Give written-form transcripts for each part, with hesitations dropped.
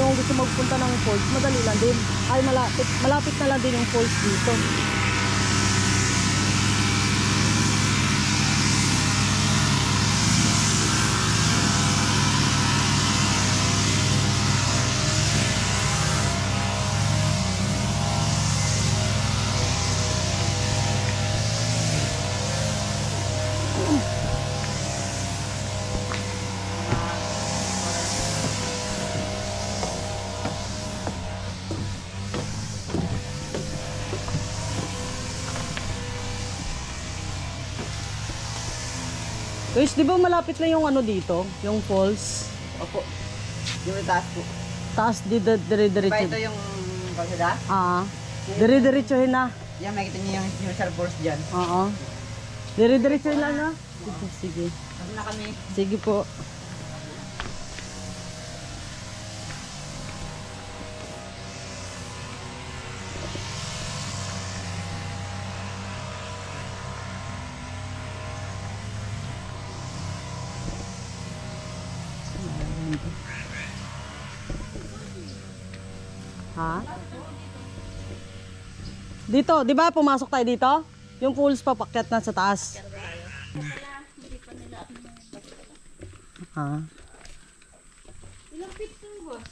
yung gusto magpunta ng falls, madali lang din. Ay, malapit na lang din yung falls dito. Guys, di ba malapit lang yung ano dito? Yung falls? Opo. Yung taas po. Taas, dire-diretso. Diba ito yung kalsada? Dire-diretsohin na. Yan, makikita niyo yung universal force dyan. Oo. Dire-diretsohin lang na. Sige. Kasi na kami. Sige po. Ha? Dito, di ba pumasok tayo dito? Yung pools papakyat na sa taas. Ha? Ilang feet to, boss?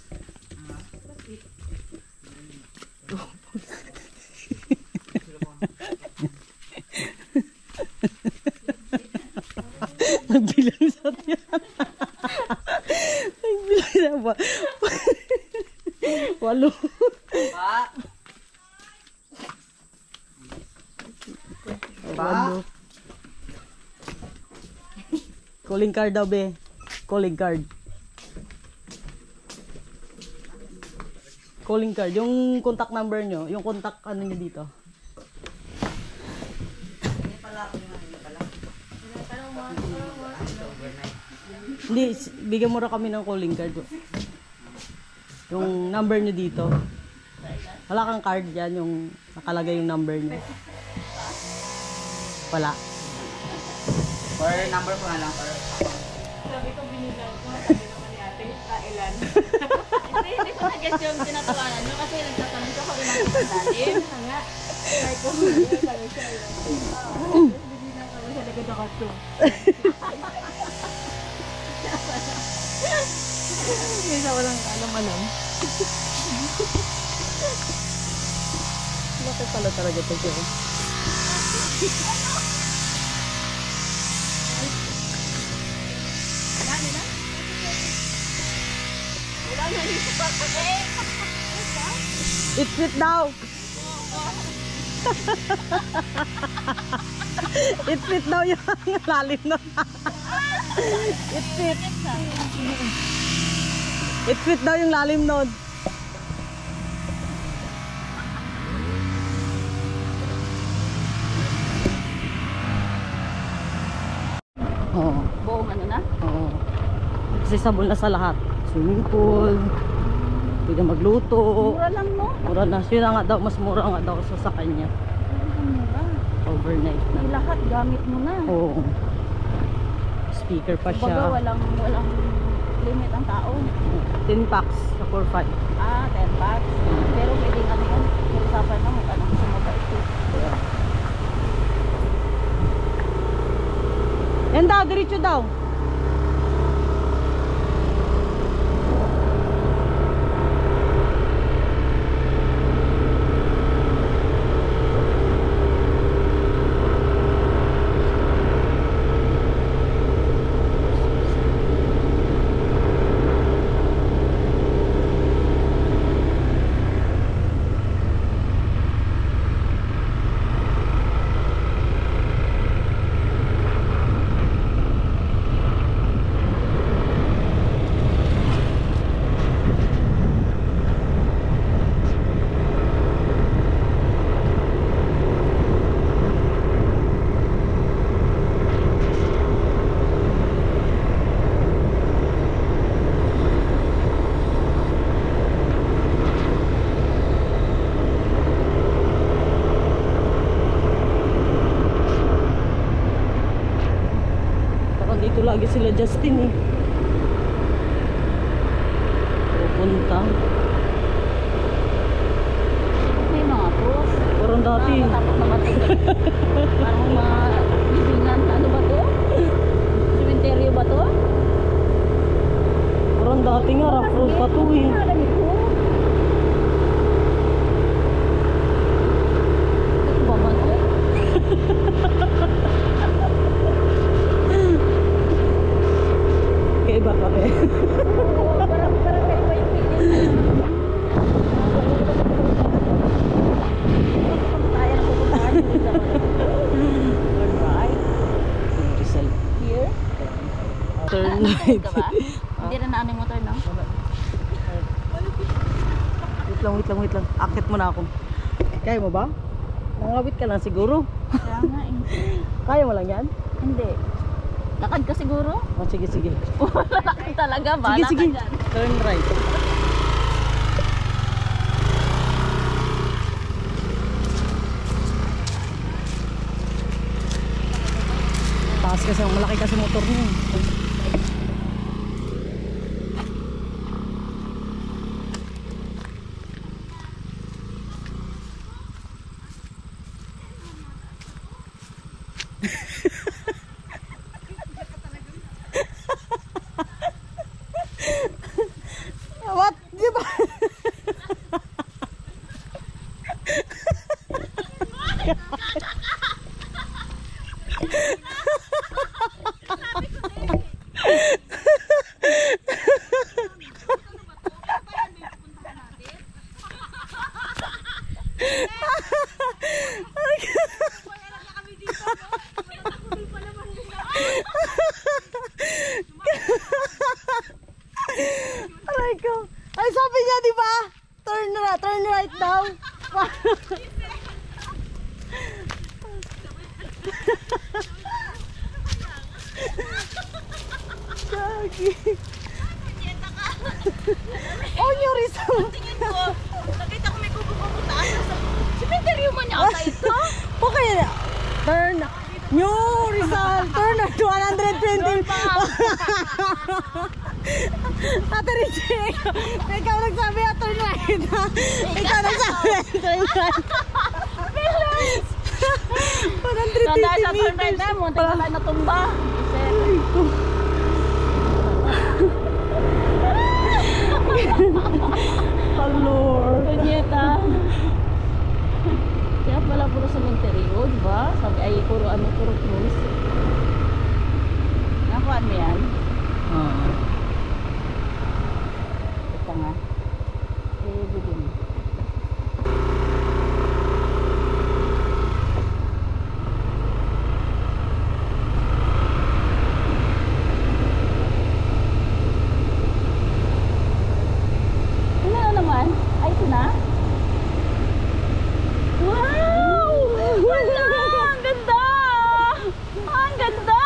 Nagbilang sa tiyan. Nagbilang na ba? 8. Pa! Pa! Calling card daw, be. Calling card. Calling card. Yung contact number nyo. Yung contact ano nyo dito. Hindi, bigyan mo ra kami ng calling card. Yung number nyo dito. Wala kang card dyan, yung nakalagay yung number nyo. Wala. Or number po nga lang. Sabi ko binilang ko, sabi naman ni ate, kailan? Hindi ko na-guess yung tinatawanan nyo kasi nagtatanong ko kung ilang dalim. Nga, try ko. Sabi siya, binilang kami sa lagad ako to. Kaysa walang alam-alam. Bakit pala talaga ito siya? It-fit daw. It-fit daw yung lalim na. It-fit. It-fit daw yung lalim nun. Oo. Buong ano na? Oo. Kasi sabon na sa lahat. Swimming pool. Pwede magluto. Mura lang, no? Mura na. Yun na nga daw. Mas mura nga daw sa kanya. Mura. Overnight na. Yung lahat gamit mo na. Oo. Speaker pa Baga siya. walang limit ang tao. 10 packs sa 4-5. 10 bucks. Pero pwede ano yun. Usapan na mo ka nang sumaba ito. Yan daw, diretso daw. Lagi sila Justin eh. Pupunta papunta. May mga pros. Parang dati. Tapos na ba ito? Parang mga libingan. Ano ba to? Cementerio ba to? Parang dati nga, rough road pa to eh. Ano ganito? Ito ba ba to? Kaiba pa rin. Parang kayo ba yung pilis? Tayo na pupuntahan yung isa ba? Turn right. Rizal. Here? Turn Turn right. ka ba? Hindi rin na ano yung motor, no? Wait lang. Akit mo na ako. Kaya mo ba? Nangawit ka lang siguro. Kaya nga eh. Kaya mo lang yan? Hindi. Lakad ka siguro? Oh, sige. Wala ka talaga ba? Sige. Lakad yan. Turn right. Taas kasi, malaki kasi motor niya. What? Di ba? Aray ko. Ay, sabi niya, di ba? Turn right daw. Gagi. Oh, yung Rizal. Tingin ko, nakita ko may kubo-kubo taas sa cementerio man niya ata ito. Okay, turn. New Rizal. Turn 120. Ate Richie, ikaw nagsabi na turn right. Ikaw nagsabi na turn right. Bilis! 120 Tanda sa turn right meters. na mo, tingnan tayo natumba. Palor. Kunyeta. Kaya pala puro cementerio, di ba? Sabi ay puro cruise. Nakuhaan mo yan? Ito nga. Bigyan mo. Ano na naman? Ay, ito na? Wow! Wala! Ang ganda! Ang ganda!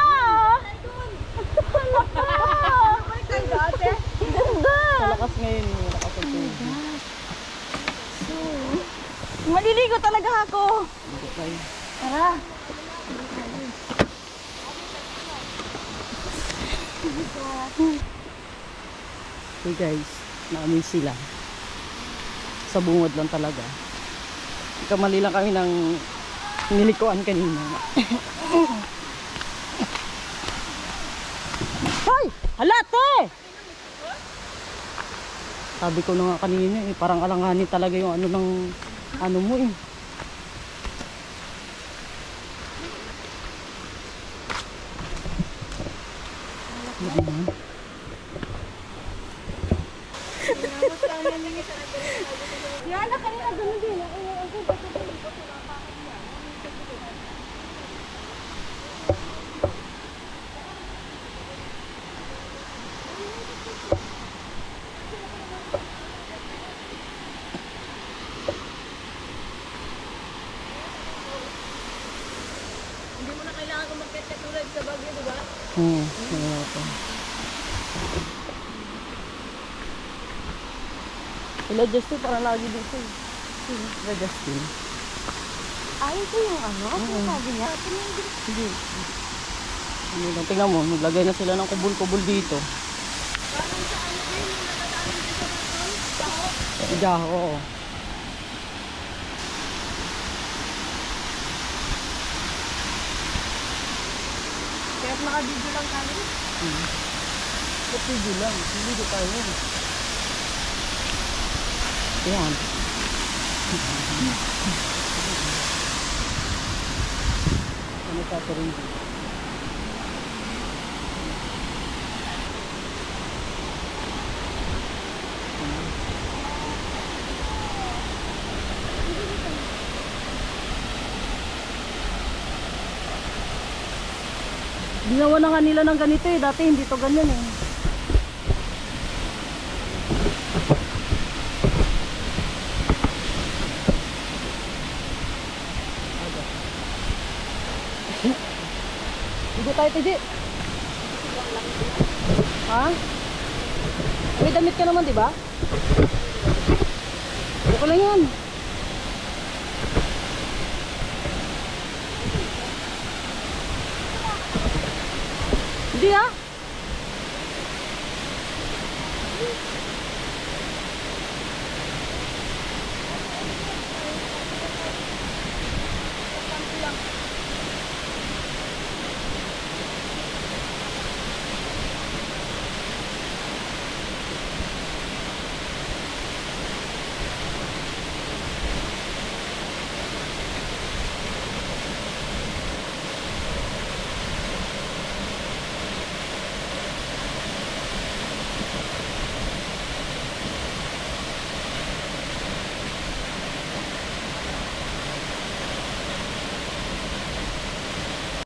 Ganda! Malakas ngayon. Malakas ang tubig. Maliligo talaga ako. Okay. Tara. Okay guys, naamin sila. Sa bungod lang talaga. Kamali lang kami ng nilikuan kanina. Hoy! Hala, te! Sabi ko na nga kanina eh, parang alanganin talaga yung ano ng ano mo eh. Yan. Yana kanina ganun din. Hindi mo na kailangan umakyat katulad sa Baguio, di ba? Wala pa. Sila Justin parang lagi dito eh. Sila Justin. Ay, ito yung ano? Ano sabi niya? Hindi. Ano lang, tingnan mo, naglagay na sila ng kubul-kubul dito. Ida, oo. Kaya naka-video lang kami. Ba't video lang? Hindi ko tayo. Ayan. Ano ka pa rin dito? Ginawa na nga nila ng ganito eh. Dati hindi to ganyan eh. Ligo tayo, Tiji. Ha? May damit ka naman, di ba? Okay lang yan. Hindi ah.